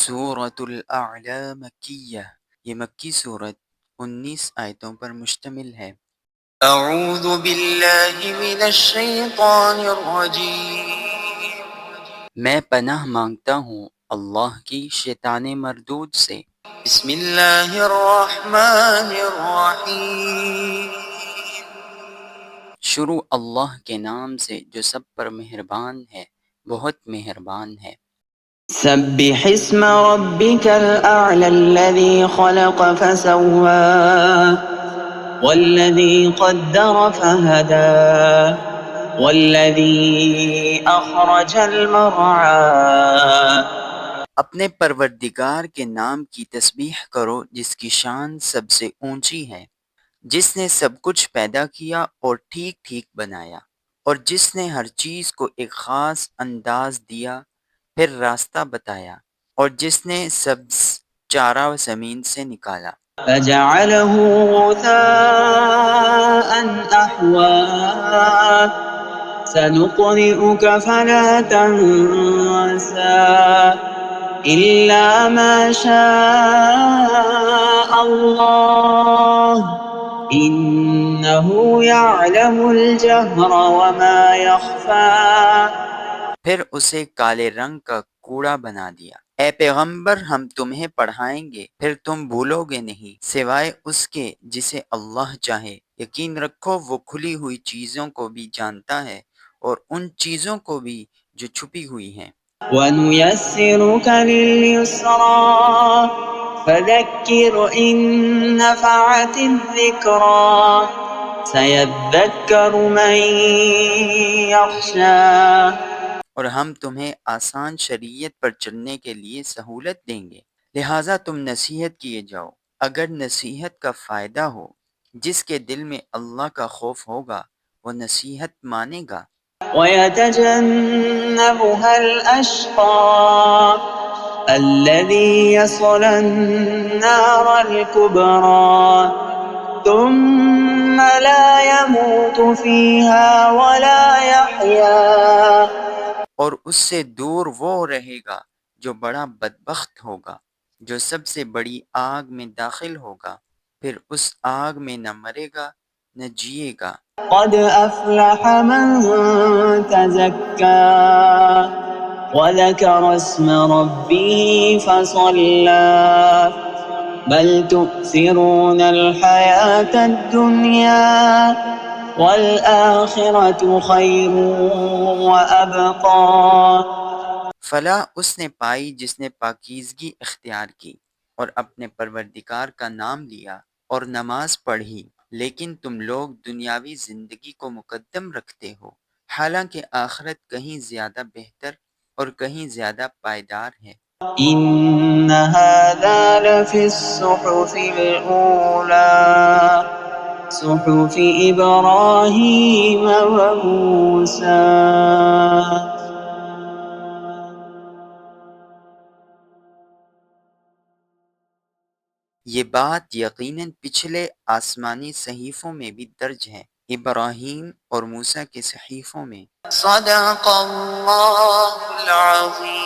سورۃ الاعلی مکیہ، یہ مکی صورت 19 آیتوں پر مشتمل ہے۔ اعوذ باللہ من الشیطان الرجیم، میں پناہ مانگتا ہوں اللہ کی شیطان مردود سے۔ بسم اللہ الرحمن الرحیم، شروع اللہ کے نام سے جو سب پر مہربان ہے، بہت مہربان ہے۔ سبح اسم ربك الأعلى الذي خلق فسوى والذي قدر فهدى والذي أخرج المرعى۔ اپنے پروردگار کے نام کی تسبیح کرو جس کی شان سب سے اونچی ہے، جس نے سب کچھ پیدا کیا اور ٹھیک ٹھیک بنایا، اور جس نے ہر چیز کو ایک خاص انداز دیا پھر راستہ بتایا، اور جس نے سبز چارہ زمین سے نکالا۔ فجعله غثاء أحوى سنقرئك فلا تنسى إلا ما شاء الله إنه يعلم الجهر وما يخفى۔ پھر اسے کالے رنگ کا کوڑا بنا دیا۔ اے پیغمبر، ہم تمہیں پڑھائیں گے پھر تم بھولو گے نہیں سوائے اس کے جسے اللہ چاہے۔ یقین رکھو وہ کھلی ہوئی چیزوں کو بھی جانتا ہے اور ان چیزوں کو بھی جو چھپی ہوئی ہیں۔ وَنُيَسِّرُكَ لِلْيُسْرَىٰ فَذَكِّرْ إِن نَّفَعَتِ الذِّكْرَىٰ سَيَذَّكَّرُ مَن يَخْشَىٰ۔ اور ہم تمہیں آسان شریعت پر چلنے کے لیے سہولت دیں گے، لہٰذا تم نصیحت کیے جاؤ اگر نصیحت کا فائدہ ہو۔ جس کے دل میں اللہ کا خوف ہوگا وہ نصیحت مانے گا۔ وَيَتَجَنَّبُهَا الْأَشْقَى الَّذِي يَصْلَى النَّارَ الْكُبْرَىٰ ثُمَّ لَا يَمُوتُ فِيهَا وَلَا يَحْيَىٰ۔ اور اس سے دور وہ رہے گا جو بڑا بدبخت ہوگا، جو سب سے بڑی آگ میں داخل ہوگا، پھر اس آگ میں نہ مرے گا نہ جیے گا۔ قد أفلح من تزكى وذكر اسم ربه فصلى بل تؤثرون الحياة الدنيا والآخرة خير وأبقى۔ فلاح اس نے پائی جس نے پاکیزگی اختیار کی اور اپنے پروردگار کا نام لیا اور نماز پڑھی، لیکن تم لوگ دنیاوی زندگی کو مقدم رکھتے ہو، حالانکہ آخرت کہیں زیادہ بہتر اور کہیں زیادہ پائیدار ہے۔ إن هذا لفي الصحف الأولى صحف إبراهيم وموسى۔ یہ بات یقیناً پچھلے آسمانی صحیفوں میں بھی درج ہے، ابراہیم اور موسیٰ کے صحیفوں میں۔ صدق اللہ العظیم۔